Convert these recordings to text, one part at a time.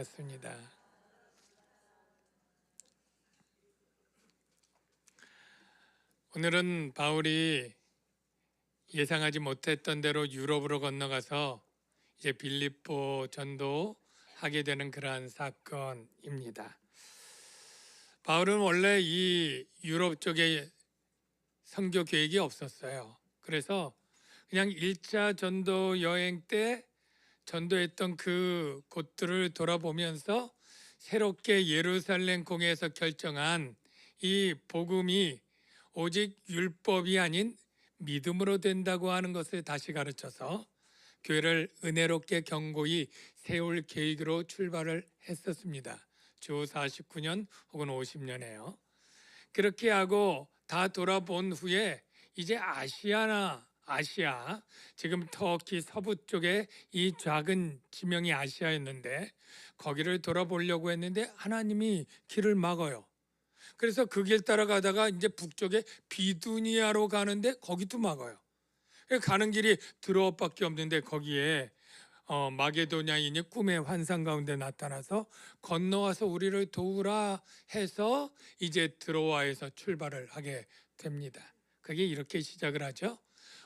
같습니다. 오늘은 바울이 예상하지 못했던 대로 유럽으로 건너가서 이제 빌립보 전도하게 되는 그러한 사건입니다. 바울은 원래 이 유럽 쪽에 선교 계획이 없었어요. 그래서 그냥 1차 전도 여행 때 전도했던 그 곳들을 돌아보면서 새롭게 예루살렘 공회에서 결정한 이 복음이 오직 율법이 아닌 믿음으로 된다고 하는 것을 다시 가르쳐서 교회를 은혜롭게 견고히 세울 계획으로 출발을 했었습니다. 주 49년 혹은 50년에요. 그렇게 하고 다 돌아본 후에 이제 아시아, 지금 터키 서부 쪽에 이 작은 지명이 아시아였는데 거기를 돌아보려고 했는데 하나님이 길을 막아요. 그래서 그 길 따라가다가 이제 북쪽에 비두니아로 가는데 거기도 막아요. 가는 길이 드로아밖에 없는데 거기에 마게도냐인이 꿈의 환상 가운데 나타나서 건너와서 우리를 도우라 해서 이제 드로아에서 출발을 하게 됩니다. 그게 이렇게 시작을 하죠.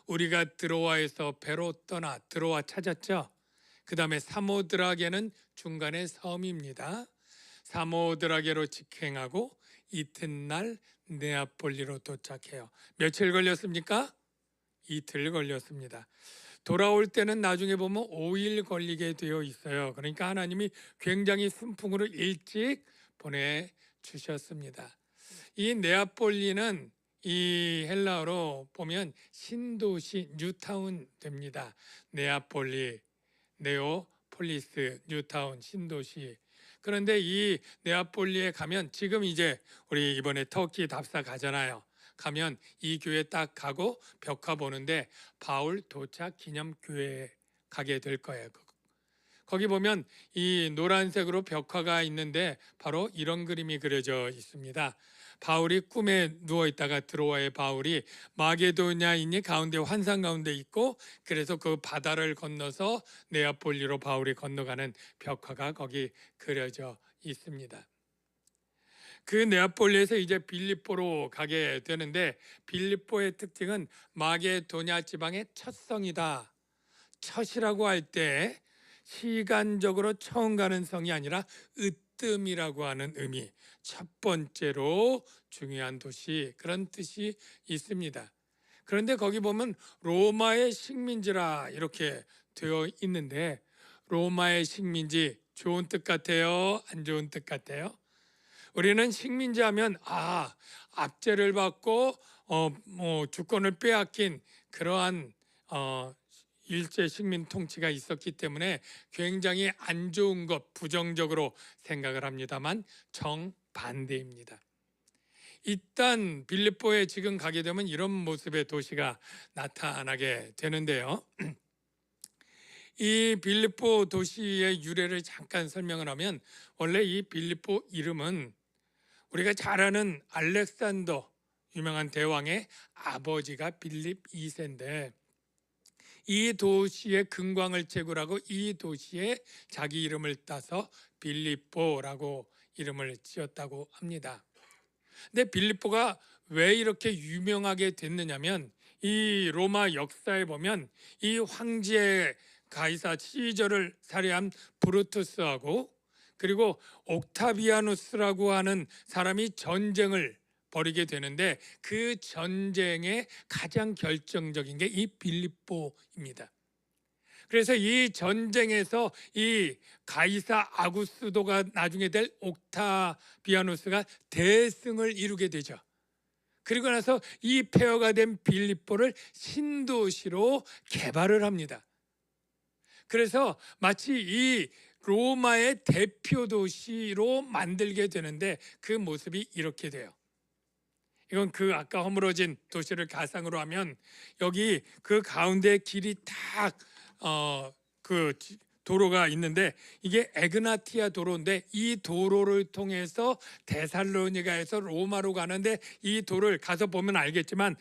우리가 드로아에서 배로 떠나 드로아 찾았죠. 그 다음에 사모드라게는 중간에 섬입니다. 사모드라게로 직행하고 이튿날 네아폴리로 도착해요. 며칠 걸렸습니까? 이틀 걸렸습니다. 돌아올 때는 나중에 보면 5일 걸리게 되어 있어요. 그러니까 하나님이 굉장히 순풍으로 일찍 보내주셨습니다. 이 네아폴리는 이 헬라어로 보면 신도시 뉴타운 됩니다. 네아폴리, 네오폴리스, 뉴타운, 신도시. 그런데 이 네아폴리에 가면 지금 이제 우리 이번에 터키 답사 가잖아요. 가면 이 교회 딱 가고 벽화 보는데 바울 도착 기념 교회에 가게 될 거예요. 거기 보면 이 노란색으로 벽화가 있는데 바로 이런 그림이 그려져 있습니다. 바울이 꿈에 누워 있다가 드로아의 바울이 마게도냐인이 가운데 환상 가운데 있고 그래서 그 바다를 건너서 네아폴리로 바울이 건너가는 벽화가 거기 그려져 있습니다. 그 네아폴리에서 이제 빌립보로 가게 되는데 빌립보의 특징은 마게도냐 지방의 첫성이다. 첫이라고 할 때 시간적으로 처음 가는 성이 아니라 으뜸이라고 하는 의미, 첫 번째로 중요한 도시, 그런 뜻이 있습니다. 그런데 거기 보면 로마의 식민지라 이렇게 되어 있는데 로마의 식민지 좋은 뜻 같아요? 안 좋은 뜻 같아요? 우리는 식민지 하면 압제를 받고 주권을 빼앗긴 그러한 일제 식민 통치가 있었기 때문에 굉장히 안 좋은 것, 부정적으로 생각을 합니다만 정반대입니다. 일단 빌립보에 지금 가게 되면 이런 모습의 도시가 나타나게 되는데요. 이 빌립보 도시의 유래를 잠깐 설명을 하면 원래 이 빌립보 이름은 우리가 잘 아는 알렉산더 유명한 대왕의 아버지가 빌립 2세인데 이 도시의 근광을 채굴하고 이 도시에 자기 이름을 따서 빌립보라고 이름을 지었다고 합니다. 근데 빌립보가 왜 이렇게 유명하게 됐느냐면 이 로마 역사에 보면 이 황제 가이사 시저를 살해한 브루투스하고 그리고 옥타비아누스라고 하는 사람이 전쟁을 벌이게 되는데 그 전쟁의 가장 결정적인 게 이 빌립보입니다. 그래서 이 전쟁에서 이 가이사 아구스도가 나중에 될 옥타비아누스가 대승을 이루게 되죠. 그리고 나서 이 폐허가 된 빌립보를 신도시로 개발을 합니다. 그래서 마치 이 로마의 대표 도시로 만들게 되는데 그 모습이 이렇게 돼요. 이건 그 아까 허물어진 도시를 가상으로 하면 여기 그 가운데 길이 딱 그 도로가 있는데 이게 에그나티아 도로인데 이 도로를 통해서 데살로니가에서 로마로 가는데 이 도로를 가서 보면 알겠지만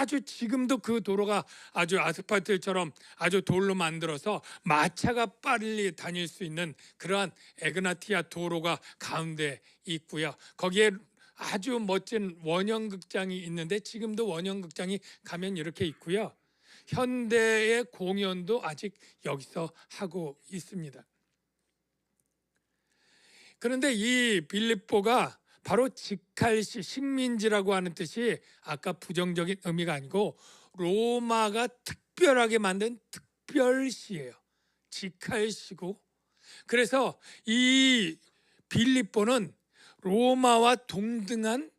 아주 지금도 그 도로가 아주 아스팔트처럼 아주 돌로 만들어서 마차가 빨리 다닐 수 있는 그러한 에그나티아 도로가 가운데 있고요. 거기에 아주 멋진 원형극장이 있는데 지금도 원형극장이 가면 이렇게 있고요. 현대의 공연도 아직 여기서 하고 있습니다. 그런데 이 빌립보가 바로 직할시, 식민지라고 하는 뜻이 아까 부정적인 의미가 아니고 로마가 특별하게 만든 특별시예요. 직할시고, 그래서 이 빌립보는 로마와 동등한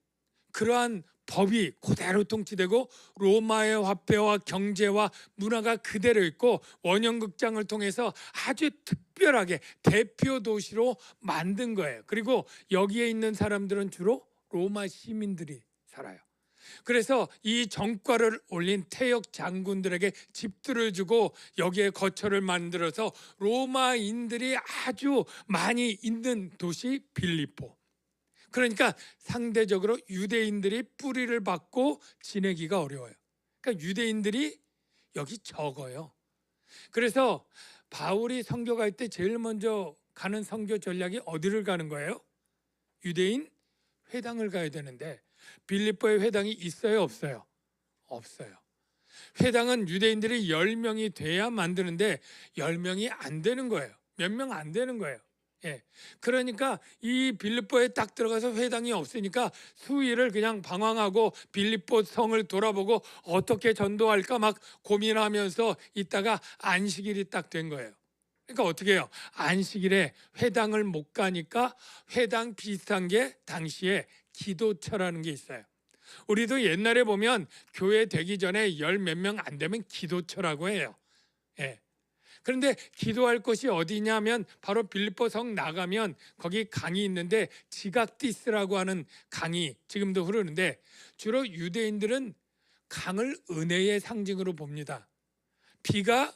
그러한 법이 그대로 통치되고 로마의 화폐와 경제와 문화가 그대로 있고 원형극장을 통해서 아주 특별하게 대표 도시로 만든 거예요. 그리고 여기에 있는 사람들은 주로 로마 시민들이 살아요. 그래서 이 정과를 올린 태역 장군들에게 집들을 주고 여기에 거처를 만들어서 로마인들이 아주 많이 있는 도시 빌립보. 그러니까 상대적으로 유대인들이 뿌리를 받고 지내기가 어려워요. 그러니까 유대인들이 여기 적어요. 그래서 바울이 선교 갈 때 제일 먼저 가는 선교 전략이 어디를 가는 거예요? 유대인 회당을 가야 되는데 빌립보에 회당이 있어요, 없어요? 없어요. 회당은 유대인들이 10명이 돼야 만드는데 10명이 안 되는 거예요. 몇 명 안 되는 거예요. 예. 그러니까 이 빌립보에 딱 들어가서 회당이 없으니까 수일을 그냥 방황하고 빌립보 성을 돌아보고 어떻게 전도할까 막 고민하면서 있다가 안식일이 딱 된 거예요. 그러니까 어떻게 해요? 안식일에 회당을 못 가니까 회당 비슷한 게 당시에 기도처라는 게 있어요. 우리도 옛날에 보면 교회 되기 전에 열 몇 명 안 되면 기도처라고 해요. 예. 그런데 기도할 곳이 어디냐면 바로 빌립보 성 나가면 거기 강이 있는데 지각디스라고 하는 강이 지금도 흐르는데 주로 유대인들은 강을 은혜의 상징으로 봅니다. 비가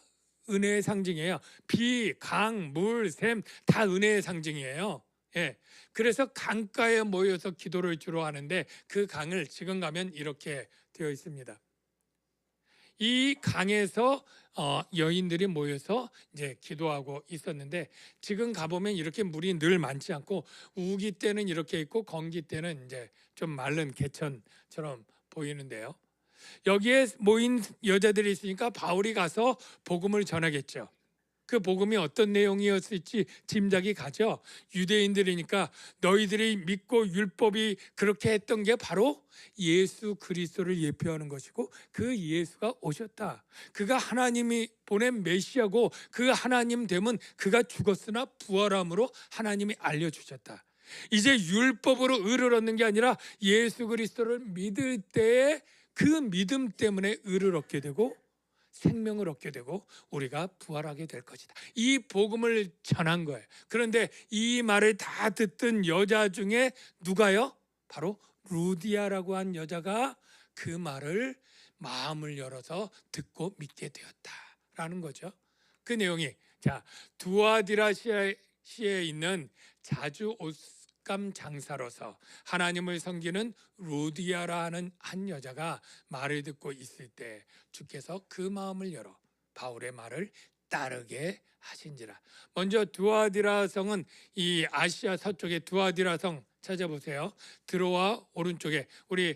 은혜의 상징이에요. 비, 강, 물, 샘 다 은혜의 상징이에요. 예. 그래서 강가에 모여서 기도를 주로 하는데 그 강을 지금 가면 이렇게 되어 있습니다. 이 강에서 여인들이 모여서 이제 기도하고 있었는데 지금 가보면 이렇게 물이 늘 많지 않고 우기 때는 이렇게 있고 건기 때는 이제 좀 마른 개천처럼 보이는데요. 여기에 모인 여자들이 있으니까 바울이 가서 복음을 전하겠죠. 그 복음이 어떤 내용이었을지 짐작이 가죠. 유대인들이니까 너희들이 믿고 율법이 그렇게 했던 게 바로 예수 그리스도를 예표하는 것이고 그 예수가 오셨다. 그가 하나님이 보낸 메시아고 그 하나님 됨은 그가 죽었으나 부활함으로 하나님이 알려주셨다. 이제 율법으로 의를 얻는 게 아니라 예수 그리스도를 믿을 때에 그 믿음 때문에 의를 얻게 되고 생명을 얻게 되고 우리가 부활하게 될 것이다. 이 복음을 전한 거예요. 그런데 이 말을 다 듣던 여자 중에 누가요? 바로 루디아라고 한 여자가 그 말을 마음을 열어서 듣고 믿게 되었다라는 거죠. 그 내용이 자 두아디라시아에 있는 자주 옷감 장사로서 하나님을 섬기는 루디아라 하는 한 여자가 말을 듣고 있을 때 주께서 그 마음을 열어 바울의 말을 따르게 하신지라. 먼저 두아디라 성은 이 아시아 서쪽의 두아디라 성 찾아보세요. 드로아 오른쪽에 우리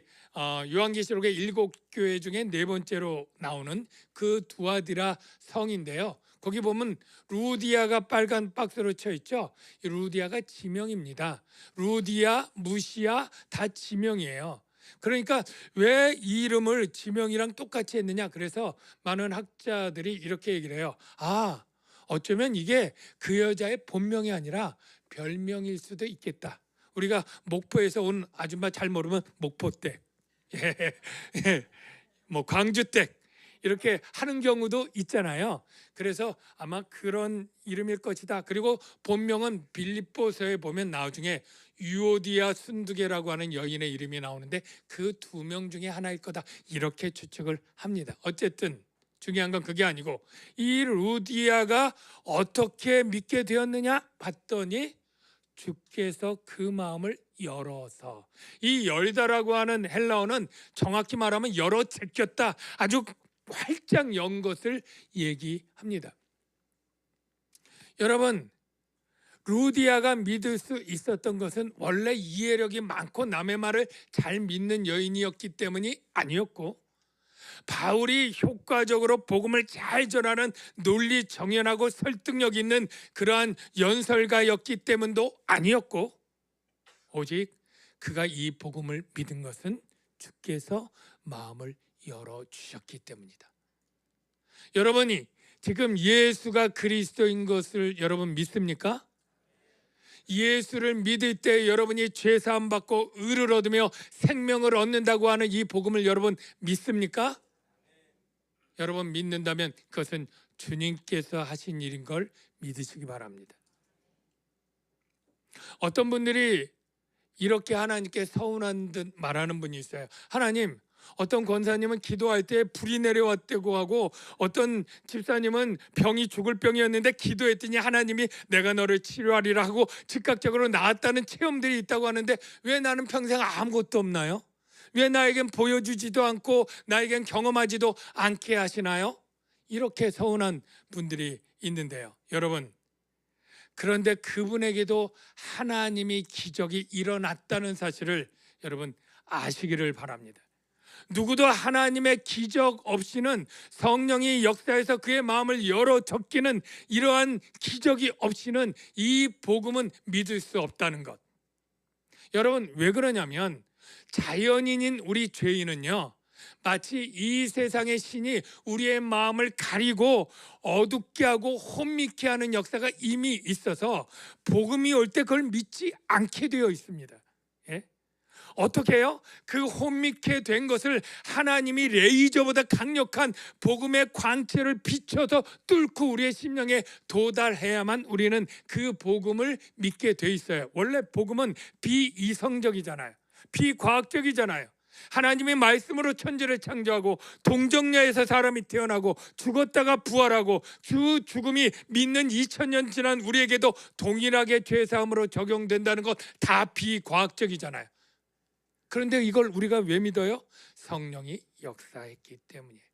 요한계시록의 7교회 중에 4번째로 나오는 그 두아디라 성인데요. 거기 보면 루디아가 빨간 박스로 쳐 있죠. 이 루디아가 지명입니다. 루디아, 무시아 다 지명이에요. 그러니까 왜 이 이름을 지명이랑 똑같이 했느냐? 그래서 많은 학자들이 이렇게 얘기를 해요. 어쩌면 이게 그 여자의 본명이 아니라 별명일 수도 있겠다. 우리가 목포에서 온 아줌마 잘 모르면 목포댁, 뭐 광주댁 이렇게 하는 경우도 있잖아요. 그래서 아마 그런 이름일 것이다. 그리고 본명은 빌립보서에 보면 나중에 유오디아 순두계라고 하는 여인의 이름이 나오는데 그 2명 중에 하나일 거다. 이렇게 추측을 합니다. 어쨌든 중요한 건 그게 아니고 이 루디아가 어떻게 믿게 되었느냐 봤더니 주께서 그 마음을 열어서, 이 열다라고 하는 헬라어는 정확히 말하면 열어 제꼈다, 아주 활짝 연 것을 얘기합니다. 여러분, 루디아가 믿을 수 있었던 것은 원래 이해력이 많고 남의 말을 잘 믿는 여인이었기 때문이 아니었고, 바울이 효과적으로 복음을 잘 전하는 논리 정연하고 설득력 있는 그러한 연설가였기 때문도 아니었고, 오직 그가 이 복음을 믿은 것은 주께서 마음을 열어주셨기 때문이다. 여러분이 지금 예수가 그리스도인 것을 여러분 믿습니까? 예수를 믿을 때 여러분이 죄 사함 받고 의를 얻으며 생명을 얻는다고 하는 이 복음을 여러분 믿습니까? 여러분 믿는다면 그것은 주님께서 하신 일인 걸 믿으시기 바랍니다. 어떤 분들이 이렇게 하나님께 서운한 듯 말하는 분이 있어요. 하나님, 어떤 권사님은 기도할 때 불이 내려왔다고 하고, 어떤 집사님은 병이 죽을 병이었는데 기도했더니 하나님이 내가 너를 치료하리라 하고 즉각적으로 나았다는 체험들이 있다고 하는데, 왜 나는 평생 아무것도 없나요? 왜 나에겐 보여주지도 않고 나에겐 경험하지도 않게 하시나요? 이렇게 서운한 분들이 있는데요. 여러분, 그런데 그분에게도 하나님이 기적이 일어났다는 사실을 여러분 아시기를 바랍니다. 누구도 하나님의 기적 없이는, 성령이 역사해서 그의 마음을 열어 적기는, 이러한 기적이 없이는 이 복음은 믿을 수 없다는 것. 여러분, 왜 그러냐면 자연인인 우리 죄인은요, 마치 이 세상의 신이 우리의 마음을 가리고 어둡게 하고 혼미케 하는 역사가 이미 있어서 복음이 올 때 그걸 믿지 않게 되어 있습니다. 예? 어떻게 해요? 그 혼미케 된 것을 하나님이 레이저보다 강력한 복음의 광채를 비춰서 뚫고 우리의 심령에 도달해야만 우리는 그 복음을 믿게 돼 있어요. 원래 복음은 비이성적이잖아요. 비과학적이잖아요. 하나님의 말씀으로 천지를 창조하고 동정녀에서 사람이 태어나고 죽었다가 부활하고 그 죽음이 믿는 2000년 지난 우리에게도 동일하게 죄사함으로 적용된다는 것, 다 비과학적이잖아요. 그런데 이걸 우리가 왜 믿어요? 성령이 역사했기 때문이에요.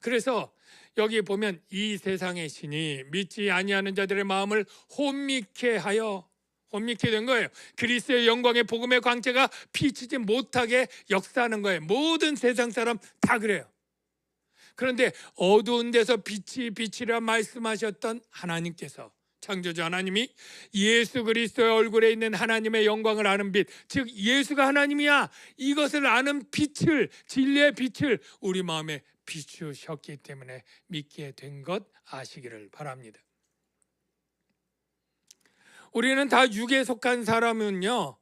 그래서 여기 보면 이 세상의 신이 믿지 아니하는 자들의 마음을 혼미케 하여, 혼미케 된 거예요. 그리스도의 영광의 복음의 광채가 비치지 못하게 역사하는 거예요. 모든 세상 사람 다 그래요. 그런데 어두운 데서 빛이 비치라 말씀하셨던 하나님께서, 창조주 하나님이 예수 그리스도의 얼굴에 있는 하나님의 영광을 아는 빛, 즉 예수가 하나님이야, 이것을 아는 빛을, 진리의 빛을 우리 마음에 비추셨기 때문에 믿게 된 것 아시기를 바랍니다. 우리는 다 육에 속한 사람은요,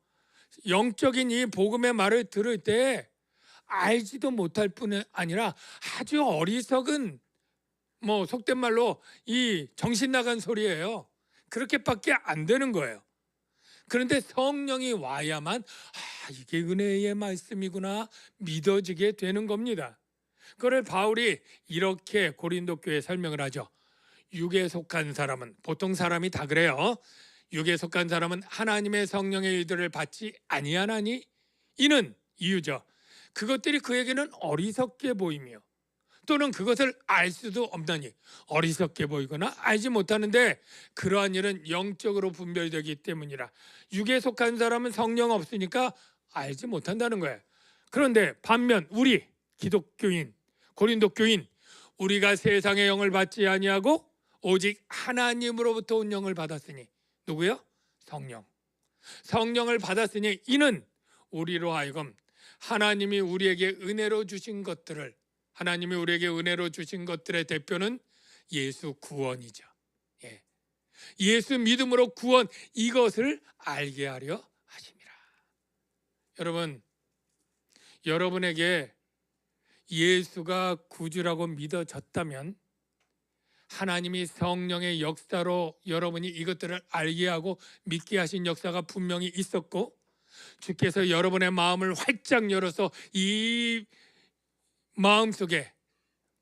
영적인 이 복음의 말을 들을 때 알지도 못할 뿐 아니라 아주 어리석은, 속된 말로 이 정신 나간 소리예요. 그렇게밖에 안 되는 거예요. 그런데 성령이 와야만 이게 은혜의 말씀이구나 믿어지게 되는 겁니다. 그걸 바울이 이렇게 고린도 교회에 설명을 하죠. 육에 속한 사람은, 보통 사람이 다 그래요. 육에 속한 사람은 하나님의 성령의 일들을 받지 아니하나니, 이는 이유죠. 그것들이 그에게는 어리석게 보이며, 또는 그것을 알 수도 없나니, 어리석게 보이거나 알지 못하는데 그러한 일은 영적으로 분별되기 때문이라. 육에 속한 사람은 성령 없으니까 알지 못한다는 거예요. 그런데 반면 우리 기독교인, 고린도 교인, 우리가 세상의 영을 받지 아니하고 오직 하나님으로부터 온 영을 받았으니, 누구요? 성령. 성령을 받았으니 이는 우리로 하여금 하나님이 우리에게 은혜로 주신 것들을, 하나님이 우리에게 은혜로 주신 것들의 대표는 예수 구원이죠. 예. 예수 믿음으로 구원, 이것을 알게 하려 하심이라. 여러분, 여러분에게 예수가 구주라고 믿어졌다면 하나님이 성령의 역사로 여러분이 이것들을 알게 하고 믿게 하신 역사가 분명히 있었고, 주께서 여러분의 마음을 활짝 열어서 이 마음속에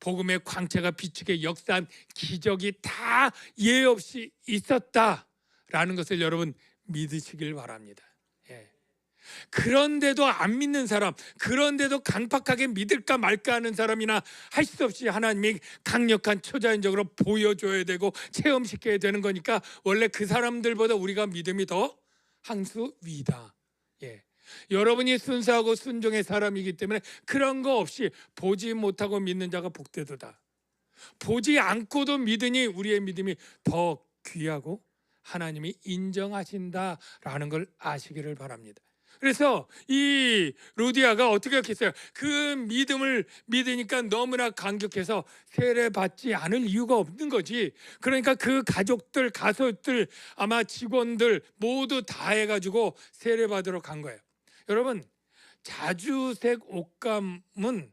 복음의 광채가 비추게 역사한 기적이 다 예 없이 있었다라는 것을 여러분 믿으시길 바랍니다. 예. 그런데도 안 믿는 사람, 그런데도 강팍하게 믿을까 말까 하는 사람이나 할 수 없이 하나님이 강력한 초자연적으로 보여줘야 되고 체험시켜야 되는 거니까 원래 그 사람들보다 우리가 믿음이 더 항수 위다. 예. 여러분이 순수하고 순종의 사람이기 때문에 그런 거 없이 보지 못하고 믿는 자가 복되도다. 보지 않고도 믿으니 우리의 믿음이 더 귀하고 하나님이 인정하신다라는 걸 아시기를 바랍니다. 그래서 이 루디아가 어떻게 했겠어요? 그 믿음을 믿으니까 너무나 감격해서 세례받지 않을 이유가 없는 거지. 그러니까 그 가족들, 가족들, 아마 직원들 모두 다 해가지고 세례받으러 간 거예요. 여러분, 자주색 옷감은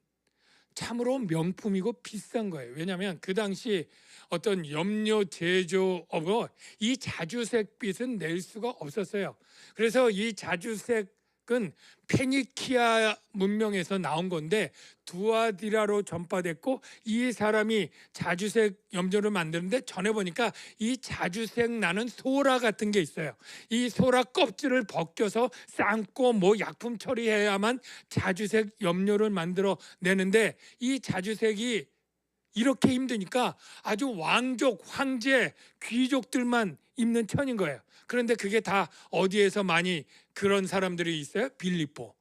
참으로 명품이고 비싼 거예요. 왜냐하면 그 당시 어떤 염료 제조업으로 이 자주색 빛은 낼 수가 없었어요. 그래서 이 자주색은 페니키아 문명에서 나온 건데 두아디라로 전파됐고, 이 사람이 자주색 염료를 만드는데 전해 보니까 이 자주색 나는 소라 같은 게 있어요. 이 소라 껍질을 벗겨서 삶고 뭐 약품 처리해야만 자주색 염료를 만들어 내는데, 이 자주색이 이렇게 힘드니까 아주 왕족, 황제, 귀족들만 입는 천인 거예요. 그런데 그게 다 어디에서 많이 그런 사람들이 있어요? 빌립보,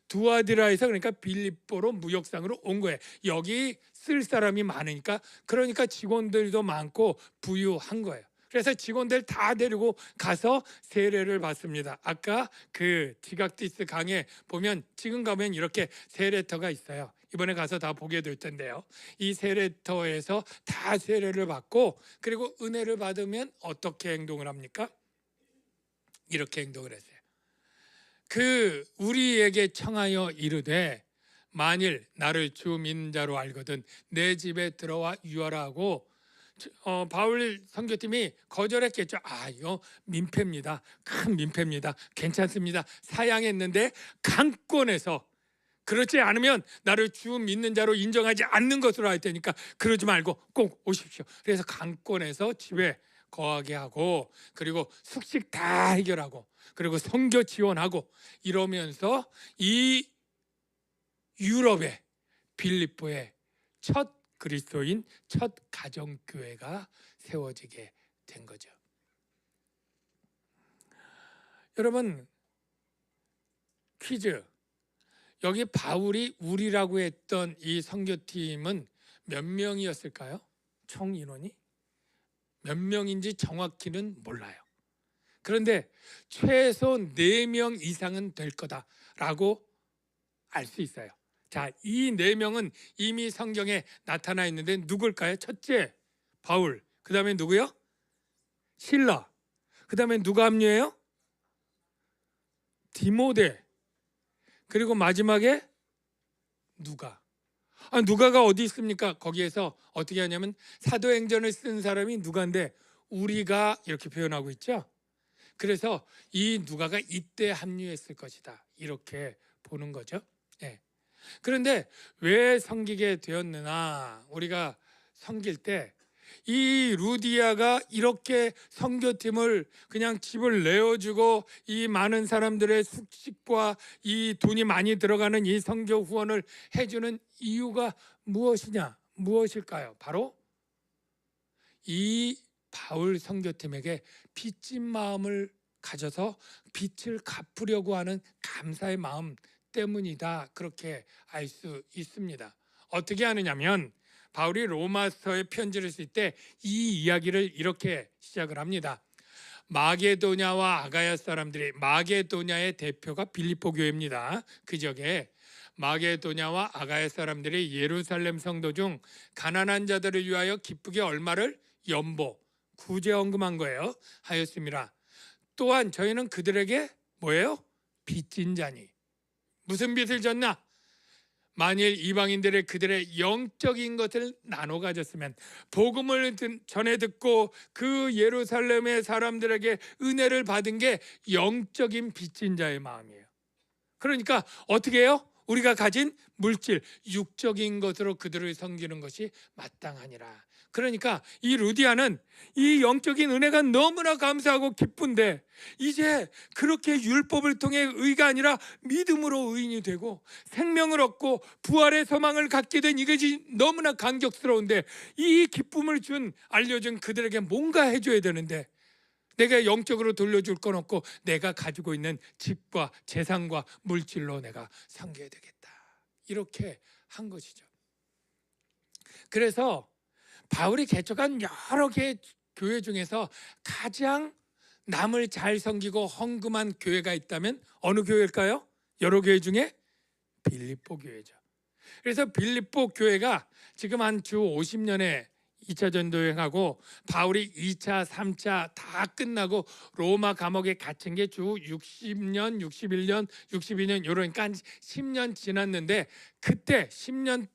두아디라에서, 그러니까 빌립보로 무역상으로 온 거예요. 여기 쓸 사람이 많으니까, 그러니까 직원들도 많고 부유한 거예요. 그래서 직원들 다 데리고 가서 세례를 받습니다. 아까 그 지각디스 강에 보면 지금 가면 이렇게 세례터가 있어요. 이번에 가서 다 보게 될 텐데요. 이 세례터에서 다 세례를 받고, 그리고 은혜를 받으면 어떻게 행동을 합니까? 이렇게 행동을 했어요. 그 우리에게 청하여 이르되 만일 나를 주 믿는 자로 알거든 내 집에 들어와 유하라 하고, 바울 선교팀이 거절했겠죠. 이거 민폐입니다. 큰 민폐입니다. 괜찮습니다. 사양했는데 강권해서, 그렇지 않으면 나를 주 믿는 자로 인정하지 않는 것으로 할 테니까 그러지 말고 꼭 오십시오. 그래서 강권해서 집에 거하게 하고, 그리고 숙식 다 해결하고, 그리고 선교 지원하고, 이러면서 이 유럽의 빌립보의 첫 그리스도인, 첫 가정교회가 세워지게 된 거죠. 여러분, 퀴즈. 여기 바울이 우리라고 했던 이 선교팀은 몇 명이었을까요? 총 인원이? 몇 명인지 정확히는 몰라요. 그런데 최소 4명 이상은 될 거다라고 알 수 있어요. 자, 이 4명은 이미 성경에 나타나 있는데 누굴까요? 첫째, 바울. 그 다음에 누구요? 실라. 그 다음에 누가 합류해요? 디모데. 그리고 마지막에 누가. 누가가 어디 있습니까? 거기에서 어떻게 하냐면 사도행전을 쓴 사람이 누가인데 우리가 이렇게 표현하고 있죠. 그래서 이 누가가 이때 합류했을 것이다, 이렇게 보는 거죠. 예. 그런데 왜 섬기게 되었느냐, 우리가 섬길 때 이 루디아가 이렇게 선교팀을 그냥 집을 내어주고 이 많은 사람들의 숙식과 이 돈이 많이 들어가는 이 선교 후원을 해주는 이유가 무엇이냐, 무엇일까요? 바로 이 바울 선교팀에게 빚진 마음을 가져서 빚을 갚으려고 하는 감사의 마음 때문이다, 그렇게 알 수 있습니다. 어떻게 하느냐면 바울이 로마서의 편지를 쓸 때 이 이야기를 이렇게 시작을 합니다. 마게도냐와 아가야 사람들이, 마게도냐의 대표가 빌립보 교회입니다. 그 지역에 마게도냐와 아가야 사람들이 예루살렘 성도 중 가난한 자들을 위하여 기쁘게 얼마를 연보, 구제헌금한 거예요. 하였습니다. 또한 저희는 그들에게 뭐예요? 빚진 자니. 무슨 빚을 졌나? 만일 이방인들의 그들의 영적인 것을 나눠 가졌으면, 복음을 전해 듣고 그 예루살렘의 사람들에게 은혜를 받은 게 영적인 빚진 자의 마음이에요. 그러니까 어떻게 해요? 우리가 가진 물질, 육적인 것으로 그들을 섬기는 것이 마땅하니라. 그러니까 이 루디아는 이 영적인 은혜가 너무나 감사하고 기쁜데 이제 그렇게 율법을 통해 의가 아니라 믿음으로 의인이 되고 생명을 얻고 부활의 소망을 갖게 된 이것이 너무나 감격스러운데 이 기쁨을 알려준 그들에게 뭔가 해줘야 되는데 내가 영적으로 돌려줄 건 없고 내가 가지고 있는 집과 재산과 물질로 내가 섬겨야 되겠다. 이렇게 한 것이죠. 그래서 바울이 개척한 여러 개의 교회 중에서 가장 남을 잘 섬기고 헌금한 교회가 있다면 어느 교회일까요? 여러 교회 중에 빌립보 교회죠. 그래서 빌립보 교회가 지금 한 주 50년에 2차 전도여행하고 바울이 2차, 3차 다 끝나고 로마 감옥에 갇힌 게 주 60년, 61년, 62년 이러니까 한 10년 지났는데 그때 10년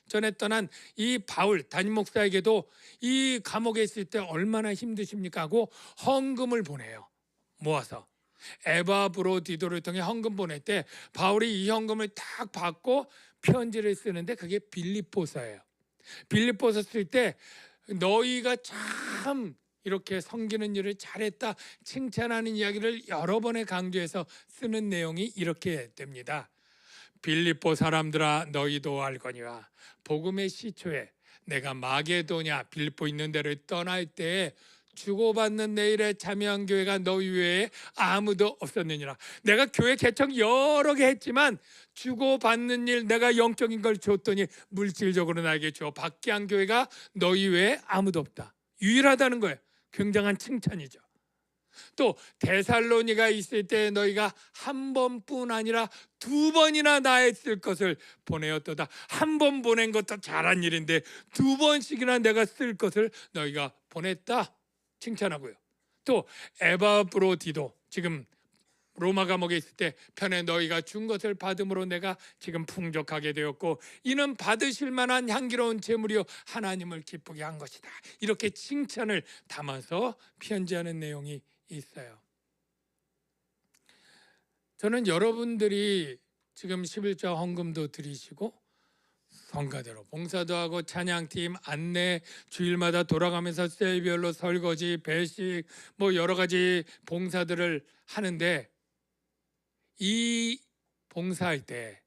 전에 떠난 이 바울 담임 목사에게도 이 감옥에 있을 때 얼마나 힘드십니까 하고 헌금을 보내요. 모아서 에바브로디도를 통해 헌금 보낼 때 바울이 이 헌금을 딱 받고 편지를 쓰는데 그게 빌립보서예요. 빌립보서 쓸 때 너희가 참 이렇게 섬기는 일을 잘했다 칭찬하는 이야기를 여러 번에 강조해서 쓰는 내용이 이렇게 됩니다. 빌립보 사람들아 너희도 알거니와 복음의 시초에 내가 마게도냐 빌립보 있는 데를 떠날 때에 주고받는 내 일에 참여한 교회가 너희 외에 아무도 없었느니라. 내가 교회 개척 여러 개 했지만 주고받는 일 내가 영적인 걸 줬더니 물질적으로 나에게 줘 받게 한 교회가 너희 외에 아무도 없다. 유일하다는 거예요. 굉장한 칭찬이죠. 또 데살로니가 있을 때 너희가 한 번뿐 아니라 두 번이나 나의 쓸 것을 보내었도다. 한 번 보낸 것도 잘한 일인데 두 번씩이나 내가 쓸 것을 너희가 보냈다. 칭찬하고요. 또 에바브로디도 지금 로마 감옥에 있을 때 편에 너희가 준 것을 받음으로 내가 지금 풍족하게 되었고 이는 받으실 만한 향기로운 제물이요 하나님을 기쁘게 한 것이다. 이렇게 칭찬을 담아서 편지하는 내용이 있어요. 저는 여러분들이 지금 11조 헌금도 드리시고 성가대로 봉사도 하고 찬양팀 안내 주일마다 돌아가면서 셀별로 설거지 배식 뭐 여러 가지 봉사들을 하는데 이 봉사할 때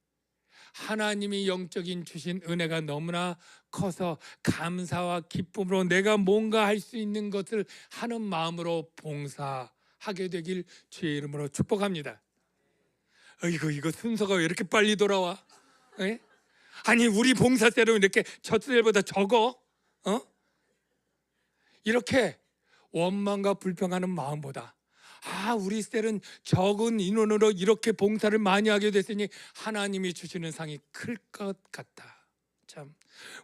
하나님이 영적인 주신 은혜가 너무나 커서 감사와 기쁨으로 내가 뭔가 할 수 있는 것을 하는 마음으로 봉사하게 되길 주의 이름으로 축복합니다. 이거 순서가 왜 이렇게 빨리 돌아와? 에? 아니 우리 봉사세로 이렇게 저들보다 적어? 이렇게 원망과 불평하는 마음보다 우리 셀은 적은 인원으로 이렇게 봉사를 많이 하게 됐으니 하나님이 주시는 상이 클 것 같다. 참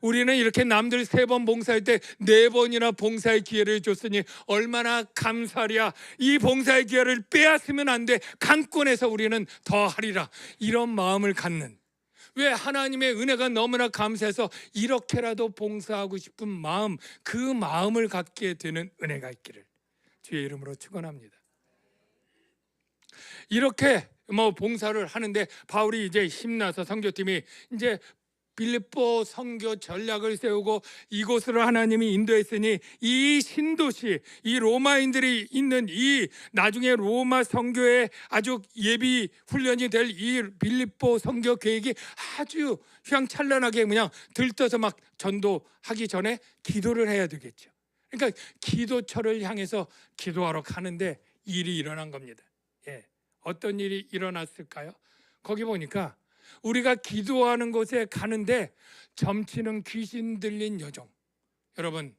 우리는 이렇게 남들 3번 봉사할 때 4번이나 봉사의 기회를 줬으니 얼마나 감사랴. 이 봉사의 기회를 빼앗으면 안 돼. 강권해서 우리는 더 하리라. 이런 마음을 갖는, 왜 하나님의 은혜가 너무나 감사해서 이렇게라도 봉사하고 싶은 마음, 그 마음을 갖게 되는 은혜가 있기를 주의 이름으로 축원합니다. 이렇게 봉사를 하는데 바울이 이제 힘나서 선교팀이 이제 빌립보 선교 전략을 세우고 이곳으로 하나님이 인도했으니 이 신도시, 이 로마인들이 있는 이 나중에 로마 선교의 아주 예비 훈련이 될 이 빌립보 선교 계획이 아주 휘황찬란하게 그냥 들떠서 막 전도하기 전에 기도를 해야 되겠죠. 그러니까 기도처를 향해서 기도하러 가는데 일이 일어난 겁니다. 어떤 일이 일어났을까요? 거기 보니까 우리가 기도하는 곳에 가는데 점치는 귀신 들린 여종, 여러분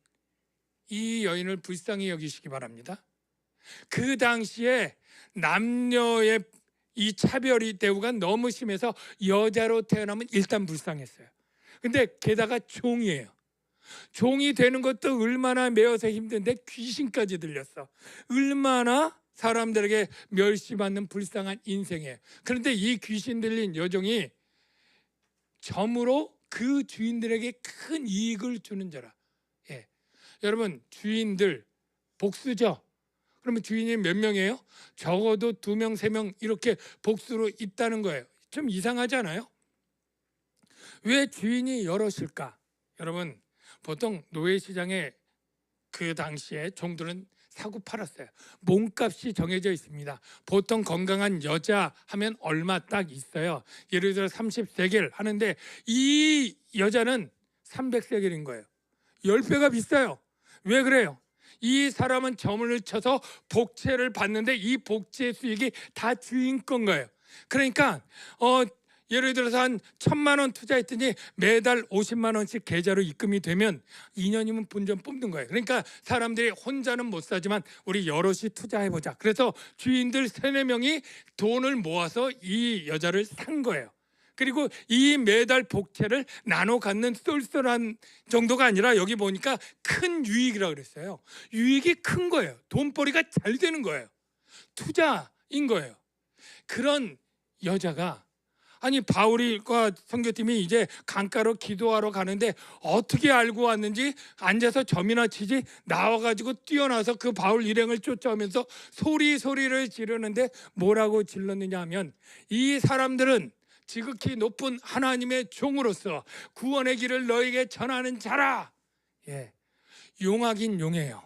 이 여인을 불쌍히 여기시기 바랍니다. 그 당시에 남녀의 이 차별이 대우가 너무 심해서 여자로 태어나면 일단 불쌍했어요. 근데 게다가 종이에요. 종이 되는 것도 얼마나 매어서 힘든데 귀신까지 들렸어. 얼마나 사람들에게 멸시받는 불쌍한 인생이에요. 그런데 이 귀신 들린 여종이 점으로 그 주인들에게 큰 이익을 주는 자라. 여러분 주인들 복수죠. 그러면 주인이 몇 명이에요? 적어도 2명, 3명 이렇게 복수로 있다는 거예요. 좀 이상하지 않아요? 왜 주인이 여럿일까? 여러분, 보통 노예시장에 그 당시에 종들은 사고 팔았어요. 몸값이 정해져 있습니다. 보통 건강한 여자 하면 얼마 딱 있어요. 예를 들어 30세겔 하는데 이 여자는 300세겔인 거예요. 10배가 비싸요. 왜 그래요? 이 사람은 점을 쳐서 복채를 받는데 이 복채 수익이 다 주인 건 거예요. 그러니까 예를 들어서 한 1,000만 원 투자했더니 매달 50만 원씩 계좌로 입금이 되면 2년이면 본전 뽑는 거예요. 그러니까 사람들이 혼자는 못 사지만 우리 여럿이 투자해보자. 그래서 주인들 3-4명이 돈을 모아서 이 여자를 산 거예요. 그리고 이 매달 복채를 나눠 갖는 쏠쏠한 정도가 아니라 여기 보니까 큰 유익이라고 그랬어요. 유익이 큰 거예요. 돈벌이가 잘 되는 거예요. 투자인 거예요. 그런 여자가 아니 바울과 선교팀이 이제 강가로 기도하러 가는데 어떻게 알고 왔는지 앉아서 점이나 치지 나와가지고 뛰어나서 그 바울 일행을 쫓아오면서 소리를 지르는데 뭐라고 질렀느냐 하면 이 사람들은 지극히 높은 하나님의 종으로서 구원의 길을 너에게 전하는 자라. 예, 용하긴 용해요.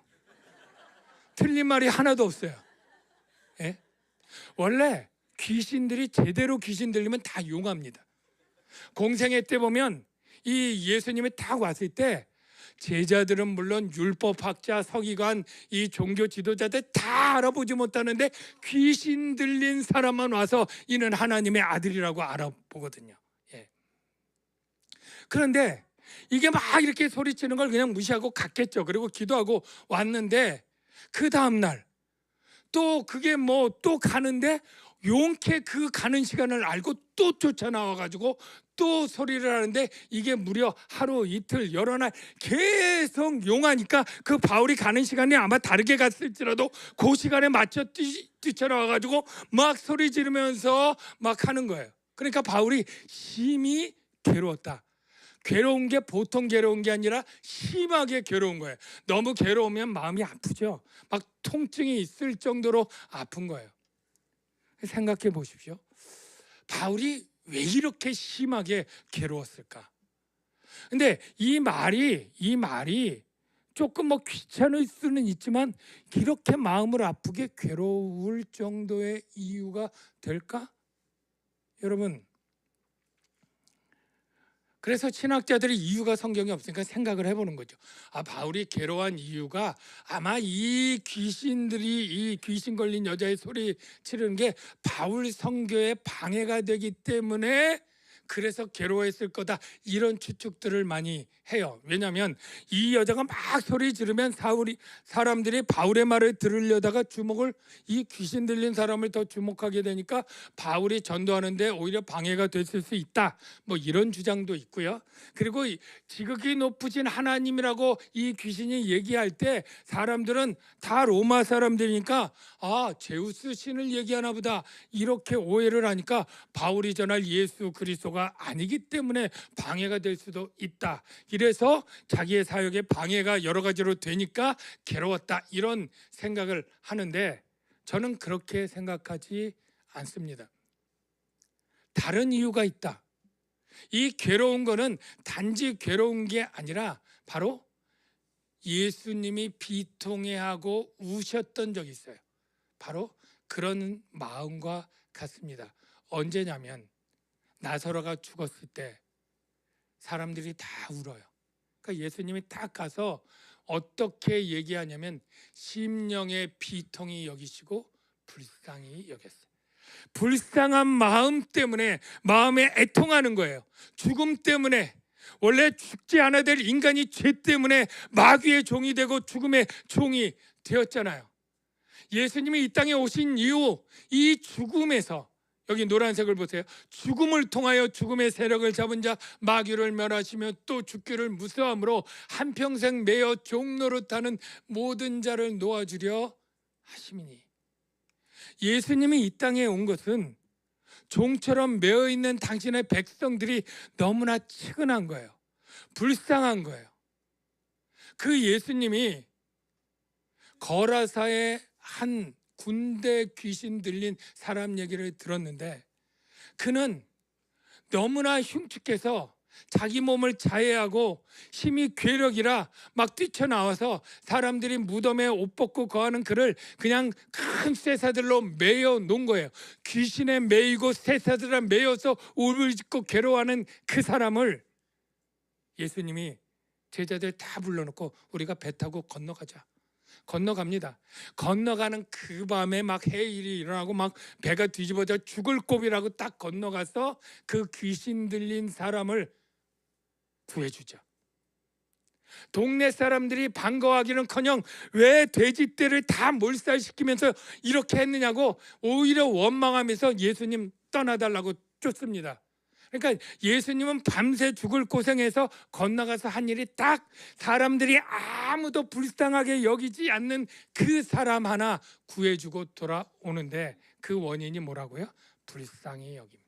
틀린 말이 하나도 없어요. 예? 원래 귀신들이 제대로 귀신 들리면 다 용합니다. 공생애 때 보면 이 예수님이 딱 왔을 때 제자들은 물론 율법학자, 서기관, 이 종교 지도자들 다 알아보지 못하는데 귀신 들린 사람만 와서 이는 하나님의 아들이라고 알아보거든요. 예. 그런데 이게 막 이렇게 소리치는 걸 그냥 무시하고 갔겠죠. 그리고 기도하고 왔는데 그 다음날 또 그게 뭐 또 가는데 용케 그 가는 시간을 알고 또 쫓아나와가지고 또 소리를 하는데 이게 무려 하루 이틀 여러 날 계속 용하니까 그 바울이 가는 시간이 아마 다르게 갔을지라도 그 시간에 맞춰 뛰쳐나와가지고 막 소리 지르면서 막 하는 거예요. 그러니까 바울이 심히 괴로웠다. 괴로운 게 보통 괴로운 게 아니라 심하게 괴로운 거예요. 너무 괴로우면 마음이 아프죠. 막 통증이 있을 정도로 아픈 거예요. 생각해 보십시오. 바울이 왜 이렇게 심하게 괴로웠을까? 근데 이 말이 조금 뭐 귀찮을 수는 있지만 이렇게 마음을 아프게 괴로울 정도의 이유가 될까? 여러분, 그래서 신학자들이 이유가 성경에 없으니까 생각을 해보는 거죠. 바울이 괴로워한 이유가 아마 이 귀신들이 이 귀신 걸린 여자의 소리 치르는 게 바울 선교에 방해가 되기 때문에 그래서 괴로워했을 거다, 이런 추측들을 많이 해요. 왜냐하면 이 여자가 막 소리 지르면 사람들이 바울의 말을 들으려다가 이 귀신 들린 사람을 더 주목하게 되니까 바울이 전도하는데 오히려 방해가 됐을 수 있다, 뭐 이런 주장도 있고요. 그리고 지극히 높으신 하나님이라고 이 귀신이 얘기할 때 사람들은 다 로마 사람들이니까 제우스 신을 얘기하나 보다, 이렇게 오해를 하니까 바울이 전할 예수 그리스도가 아니기 때문에 방해가 될 수도 있다. 이래서 자기의 사역에 방해가 여러 가지로 되니까 괴로웠다, 이런 생각을 하는데 저는 그렇게 생각하지 않습니다. 다른 이유가 있다. 이 괴로운 거는 단지 괴로운 게 아니라 바로 예수님이 비통해하고 우셨던 적이 있어요. 바로 그런 마음과 같습니다. 언제냐면 나사로가 죽었을 때 사람들이 다 울어요. 그러니까 예수님이 딱 가서 어떻게 얘기하냐면 심령의 비통이 여기시고 불쌍히 여겼어요. 불쌍한 마음 때문에 마음에 애통하는 거예요. 죽음 때문에, 원래 죽지 않아야 될 인간이 죄 때문에 마귀의 종이 되고 죽음의 종이 되었잖아요. 예수님이 이 땅에 오신 이후 이 죽음에서, 여기 노란색을 보세요. 죽음을 통하여 죽음의 세력을 잡은 자 마귀를 멸하시며 또 죽기를 무서함으로 한평생 매여 종노릇하는 모든 자를 놓아주려 하심이니. 예수님이 이 땅에 온 것은 종처럼 매어 있는 당신의 백성들이 너무나 측은한 거예요. 불쌍한 거예요. 그 예수님이 거라사의 한 군대 귀신 들린 사람 얘기를 들었는데 그는 너무나 흉측해서 자기 몸을 자해하고 힘이 괴력이라 막 뛰쳐나와서 사람들이 무덤에 옷 벗고 거하는 그를 그냥 큰 쇠사들로 매여 놓은 거예요. 귀신에 매이고 쇠사들에 매여서 울부짖고 괴로워하는 그 사람을 예수님이 제자들 다 불러놓고 우리가 배 타고 건너가자. 건너갑니다. 건너가는 그 밤에 막 해일이 일어나고 막 배가 뒤집어져 죽을 고비라고 딱 건너가서 그 귀신 들린 사람을 구해주죠. 동네 사람들이 반가워하기는커녕 왜 돼지떼를 다 몰살시키면서 이렇게 했느냐고 오히려 원망하면서 예수님 떠나달라고 쫓습니다. 그러니까 예수님은 밤새 죽을 고생해서 건너가서 한 일이 딱 사람들이 아무도 불쌍하게 여기지 않는 그 사람 하나 구해주고 돌아오는데 그 원인이 뭐라고요? 불쌍히 여김.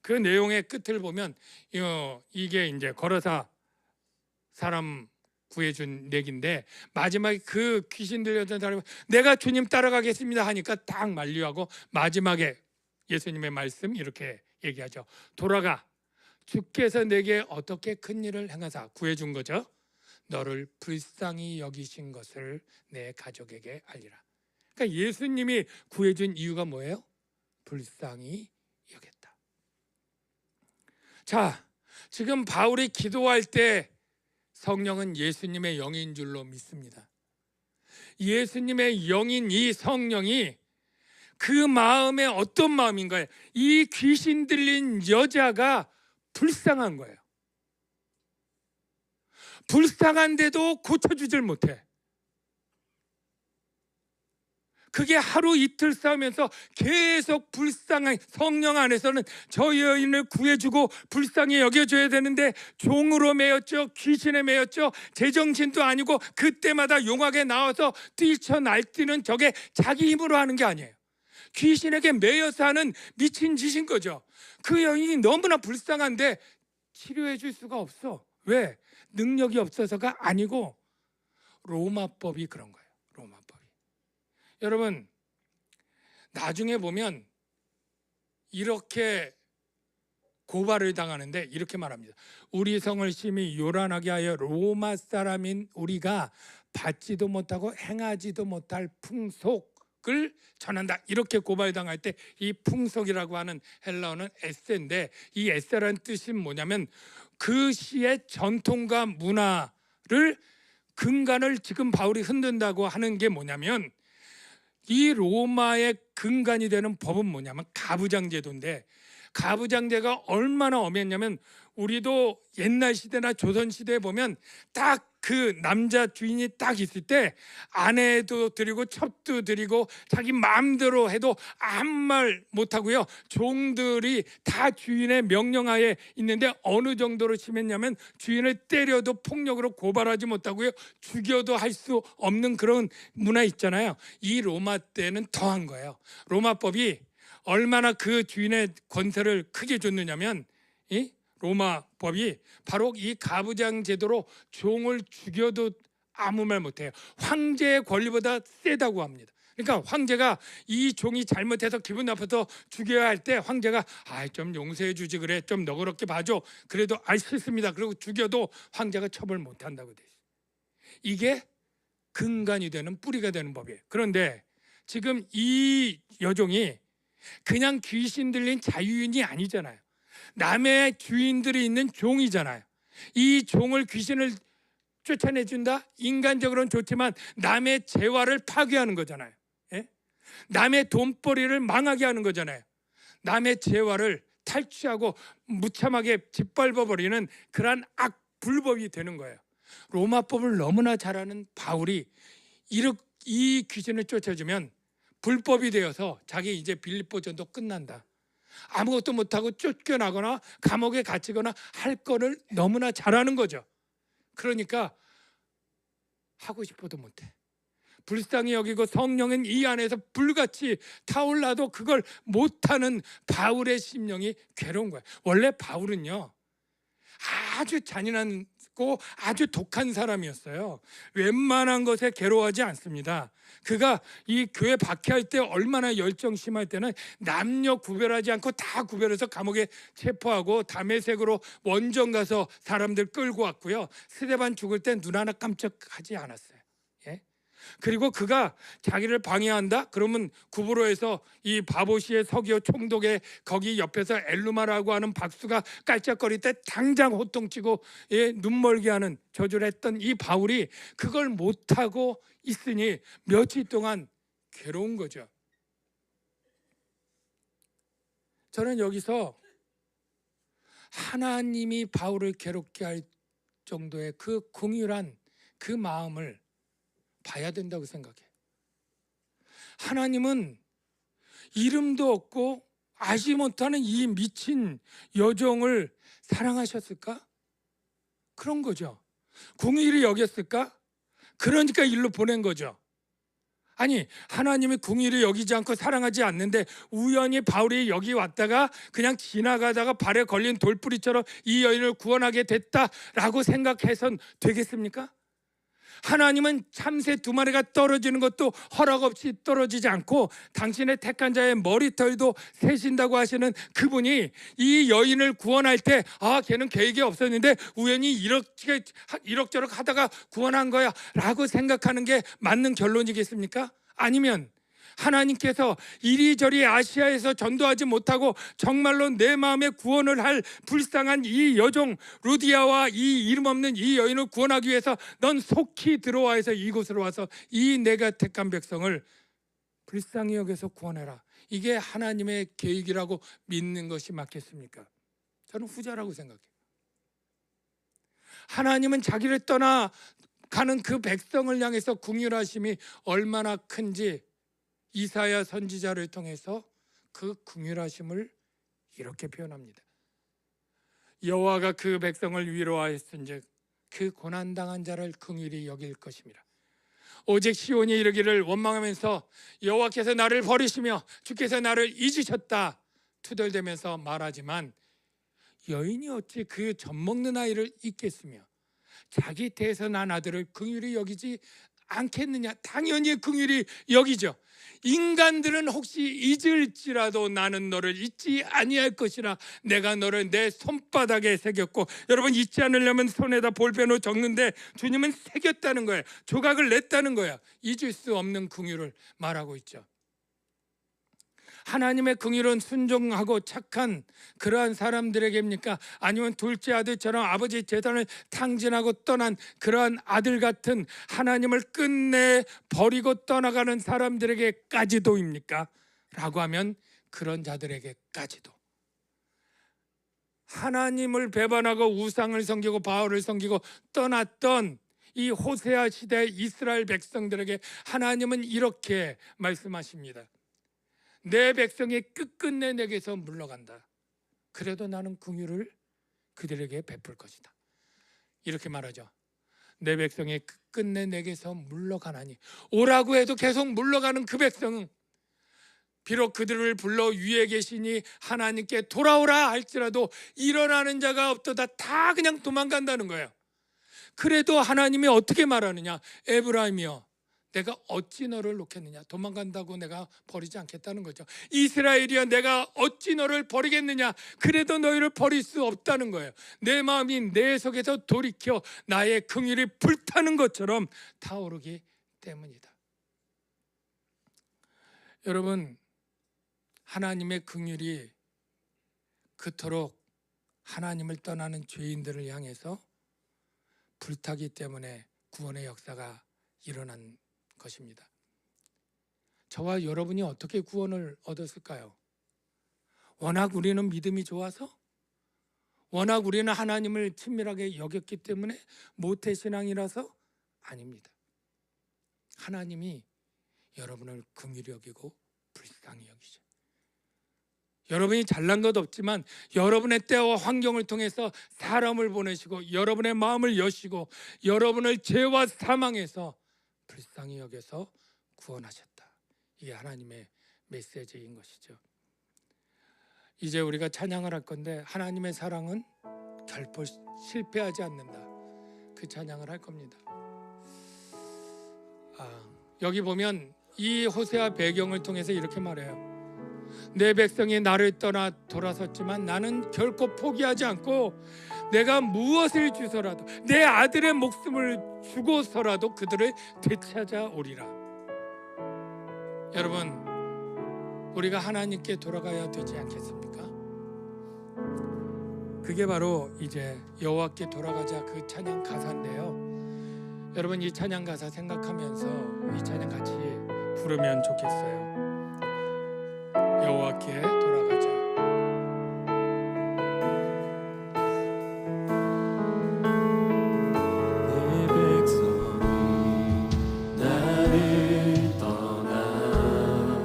그 내용의 끝을 보면 이게 이제 걸어서 사람 구해준 얘기인데 마지막에 그 귀신 들렸던 사람이 내가 주님 따라가겠습니다 하니까 딱 만류하고 마지막에 예수님의 말씀 이렇게 얘기하죠. 돌아가 주께서 내게 어떻게 큰 일을 행하사 구해준 거죠. 너를 불쌍히 여기신 것을 내 가족에게 알리라. 그러니까 예수님이 구해준 이유가 뭐예요? 불쌍히 여겼다. 자, 지금 바울이 기도할 때 성령은 예수님의 영인 줄로 믿습니다. 예수님의 영인 이 성령이 그 마음에 어떤 마음인가요? 이 귀신 들린 여자가 불쌍한 거예요. 불쌍한데도 고쳐주질 못해. 그게 하루 이틀 싸우면서 계속 불쌍한 성령 안에서는 저 여인을 구해주고 불쌍히 여겨줘야 되는데 종으로 매였죠. 귀신에 매였죠. 제정신도 아니고 그때마다 용하게 나와서 뛰쳐날뛰는 저게 자기 힘으로 하는 게 아니에요. 귀신에게 매여서 하는 미친 짓인 거죠. 그 여인이 너무나 불쌍한데 치료해 줄 수가 없어. 왜? 능력이 없어서가 아니고 로마법이 그런 거예요. 로마법이. 여러분 나중에 보면 이렇게 고발을 당하는데 이렇게 말합니다. 우리 성을 심히 요란하게 하여 로마 사람인 우리가 받지도 못하고 행하지도 못할 풍속을 전한다. 이렇게 고발당할 때 이 풍속이라고 하는 헬라어는 에세인데 이 에세라는 뜻이 뭐냐면 그 시의 전통과 문화를 근간을 지금 바울이 흔든다고 하는 게 뭐냐면 이 로마의 근간이 되는 법은 뭐냐면 가부장제도인데 가부장제가 얼마나 엄했냐면 우리도 옛날 시대나 조선 시대에 보면 딱 그 남자 주인이 딱 있을 때 아내도 드리고 첩도 드리고 자기 마음대로 해도 아무 말 못하고요. 종들이 다 주인의 명령하에 있는데 어느 정도로 심했냐면 주인을 때려도 폭력으로 고발하지 못하고요. 죽여도 할 수 없는 그런 문화 있잖아요. 이 로마 때는 더한 거예요. 로마법이 얼마나 그 주인의 권세를 크게 줬느냐면 이 로마 법이 바로 이 가부장 제도로 종을 죽여도 아무 말 못해요. 황제의 권리보다 세다고 합니다. 그러니까 황제가 이 종이 잘못해서 기분 나빠서 죽여야 할 때 황제가 좀 용서해 주지 그래 좀 너그럽게 봐줘 그래도 싫습니다. 그리고 죽여도 황제가 처벌 못한다고 돼 있어요. 이게 근간이 되는 뿌리가 되는 법이에요. 그런데 지금 이 여종이 그냥 귀신 들린 자유인이 아니잖아요. 남의 주인들이 있는 종이잖아요. 이 종을 귀신을 쫓아내준다? 인간적으로는 좋지만 남의 재화를 파괴하는 거잖아요. 예? 남의 돈벌이를 망하게 하는 거잖아요. 남의 재화를 탈취하고 무참하게 짓밟아버리는 그러한 불법이 되는 거예요. 로마법을 너무나 잘 아는 바울이 이 귀신을 쫓아주면 불법이 되어서 자기 이제 빌립보 전도 끝난다. 아무것도 못하고 쫓겨나거나 감옥에 갇히거나 할 거를 너무나 잘하는 거죠. 그러니까 하고 싶어도 못해. 불쌍히 여기고 성령은 이 안에서 불같이 타올라도 그걸 못하는 바울의 심령이 괴로운 거예요. 원래 바울은요 아주 잔인한 괴롭고 아주 독한 사람이었어요. 웬만한 것에 괴로워하지 않습니다. 그가 이 교회 박해할 때 얼마나 열정 심할 때는 남녀 구별하지 않고 다 구별해서 감옥에 체포하고 다메섹으로 원정 가서 사람들 끌고 왔고요. 스데반 죽을 때 눈 하나 깜짝하지 않았어요. 예? 그리고 그가 자기를 방해한다? 그러면 구브로에서 이 바보시의 서기오 총독의 거기 옆에서 엘루마라고 하는 박수가 깔짝거릴 때 당장 호통치고 눈멀게 하는 저주를 했던 이 바울이 그걸 못하고 있으니 며칠 동안 괴로운 거죠. 저는 여기서 하나님이 바울을 괴롭게 할 정도의 그 공유란 그 마음을 봐야 된다고 생각해요. 하나님은 이름도 없고 아지 못하는 이 미친 여종을 사랑하셨을까? 그런 거죠. 궁일이 여겼을까? 그러니까 일로 보낸 거죠. 아니, 하나님이 궁일이 여기지 않고 사랑하지 않는데 우연히 바울이 여기 왔다가 그냥 지나가다가 발에 걸린 돌뿌리처럼 이 여인을 구원하게 됐다라고 생각해선 되겠습니까? 하나님은 참새 2마리가 떨어지는 것도 허락 없이 떨어지지 않고 당신의 택한 자의 머리털도 세신다고 하시는 그분이 이 여인을 구원할 때 걔는 계획이 없었는데 우연히 이럭저럭 하다가 구원한 거야 라고 생각하는 게 맞는 결론이겠습니까? 아니면 하나님께서 이리저리 아시아에서 전도하지 못하고 정말로 내 마음에 구원을 할 불쌍한 이 여종 루디아와 이 이름 없는 이 여인을 구원하기 위해서 넌 속히 들어와 해서 이곳으로 와서 이 내가 택한 백성을 불쌍히 여겨서 구원해라. 이게 하나님의 계획이라고 믿는 것이 맞겠습니까? 저는 후자라고 생각해요. 하나님은 자기를 떠나가는 그 백성을 향해서 긍휼하심이 얼마나 큰지 이사야 선지자를 통해서 그 긍휼하심을 이렇게 표현합니다. 여호와가 그 백성을 위로하였은즉 그 고난당한 자를 긍휼히 여길 것입니다. 오직 시온이 이르기를 원망하면서 여호와께서 나를 버리시며 주께서 나를 잊으셨다 투덜대면서 말하지만 여인이 어찌 그 젖먹는 아이를 잊겠으며 자기 태에서 아들을 긍휼히 여기지 않겠느냐? 당연히 긍휼히 여기죠. 인간들은 혹시 잊을지라도 나는 너를 잊지 아니할 것이라 내가 너를 내 손바닥에 새겼고, 여러분 잊지 않으려면 손에다 볼펜으로 적는데 주님은 새겼다는 거예요. 조각을 냈다는 거예요. 잊을 수 없는 긍휼을 말하고 있죠. 하나님의 긍휼은 순종하고 착한 그러한 사람들에게입니까? 아니면 둘째 아들처럼 아버지 재산을 탕진하고 떠난 그러한 아들 같은 하나님을 끝내 버리고 떠나가는 사람들에게까지도입니까? 라고 하면 그런 자들에게까지도. 하나님을 배반하고 우상을 섬기고 바알을 섬기고 떠났던 이 호세아 시대 이스라엘 백성들에게 하나님은 이렇게 말씀하십니다. 내 백성이 끝끝내 내게서 물러간다. 그래도 나는 긍휼을 그들에게 베풀 것이다. 이렇게 말하죠. 내 백성이 끝끝내 내게서 물러가나니, 오라고 해도 계속 물러가는 그 백성은 비록 그들을 불러 위에 계시니 하나님께 돌아오라 할지라도 일어나는 자가 없도다. 다 그냥 도망간다는 거예요. 그래도 하나님이 어떻게 말하느냐? 에브라임이여 내가 어찌 너를 놓겠느냐? 도망간다고 내가 버리지 않겠다는 거죠. 이스라엘이여 내가 어찌 너를 버리겠느냐? 그래도 너희를 버릴 수 없다는 거예요. 내 마음이 내 속에서 돌이켜 나의 긍휼이 불타는 것처럼 타오르기 때문이다. 여러분, 하나님의 긍휼이 그토록 하나님을 떠나는 죄인들을 향해서 불타기 때문에 구원의 역사가 일어난 것입니다. 저와 여러분이 어떻게 구원을 얻었을까요? 워낙 우리는 믿음이 좋아서? 워낙 우리는 하나님을 친밀하게 여겼기 때문에 모태신앙이라서? 아닙니다. 하나님이 여러분을 긍휼히 여기고 불쌍히 여기죠. 여러분이 잘난 것 없지만 여러분의 때와 환경을 통해서 사람을 보내시고 여러분의 마음을 여시고 여러분을 죄와 사망에서 불쌍히 여겨서 구원하셨다. 이게 하나님의 메시지인 것이죠. 이제 우리가 찬양을 할 건데, 하나님의 사랑은 결코 실패하지 않는다. 그 찬양을 할 겁니다. 여기 보면 이 호세아 배경을 통해서 이렇게 말해요. 내 백성이 나를 떠나 돌아섰지만 나는 결코 포기하지 않고 내가 무엇을 주서라도 내 아들의 목숨을 주고서라도 그들을 되찾아오리라. 여러분, 우리가 하나님께 돌아가야 되지 않겠습니까? 그게 바로 이제 여호와께 돌아가자 그 찬양 가사인데요. 여러분, 이 찬양 가사 생각하면서 이 찬양 같이 부르면 좋겠어요. 여호와께 돌아가자. 내 백성이 나를 떠나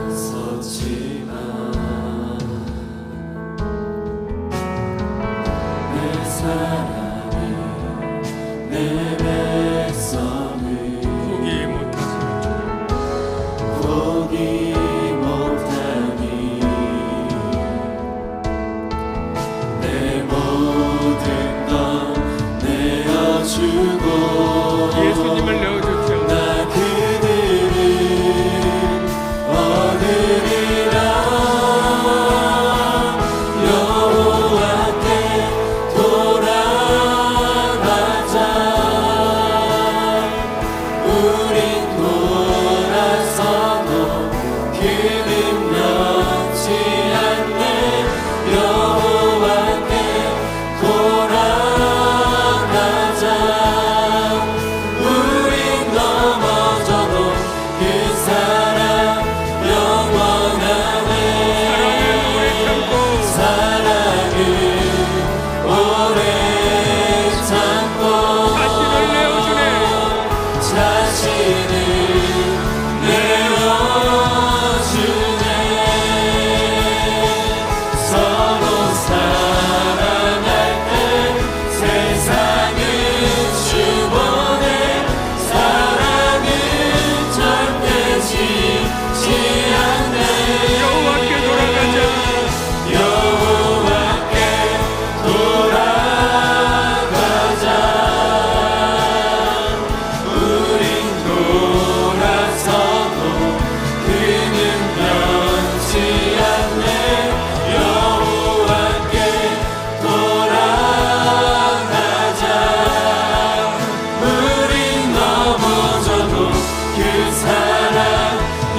돌아섰지만 내 사랑이 내 백성을 포기 못하니 내 모든 것 내어주고 예수님을 내어줬죠. 나 그들을 얻으리라. 여호와께 돌아가자. 우린 돌아서도 그는 변치 않네. 여호와께 돌아가자. 우린 넘어져도 그 사랑 영원하네. 사랑을 오래 참고 자신을 내어주네. 자신을 내어주네. 서로 사랑할 때 세상을 주보내. 사랑은 절대 지지 않네. 여호와께 돌아가자. 여호와께 돌아가자. 우린 돌아서도 그는 변치 않네. 여호와께 돌아가자. 우린 넘어져도 그 사랑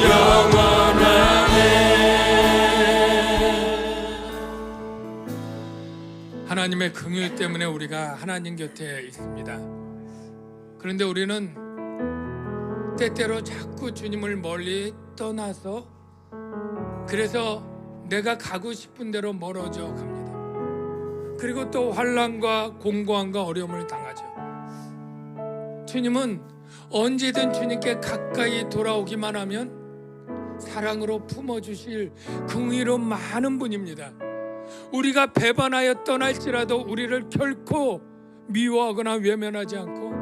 영원하네. 하나님의 긍휼 때문에 우리가 하나님 곁에 있습니다. 그런데 우리는 때때로 자꾸 주님을 멀리 떠나서 그래서 내가 가고 싶은 대로 멀어져 갑니다. 그리고 또 환난과 공고함과 어려움을 당하죠. 주님은 언제든 주님께 가까이 돌아오기만 하면 사랑으로 품어주실 긍휼로 많은 분입니다. 우리가 배반하여 떠날지라도 우리를 결코 미워하거나 외면하지 않고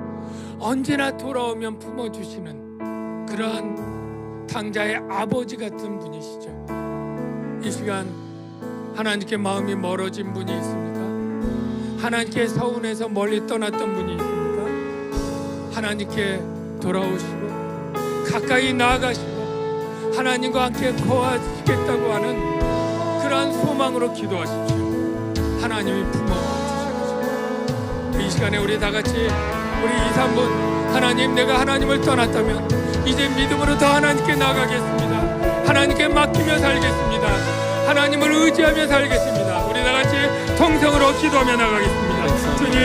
언제나 돌아오면 품어주시는 그러한 당자의 아버지 같은 분이시죠. 이 시간 하나님께 마음이 멀어진 분이 있습니까? 하나님께 서운해서 멀리 떠났던 분이 있습니까? 하나님께 돌아오시고 가까이 나아가시고 하나님과 함께 거하시겠다고 하는 그러한 소망으로 기도하십시오. 하나님이 품어주십시오. 이 시간에 우리 다 같이 우리 2, 3분 하나님, 내가 하나님을 떠났다면 이제 믿음으로 더 하나님께 나가겠습니다. 하나님께 맡기며 살겠습니다. 하나님을 의지하며 살겠습니다. 우리 다 같이 통성으로 기도하며 나가겠습니다. 주님,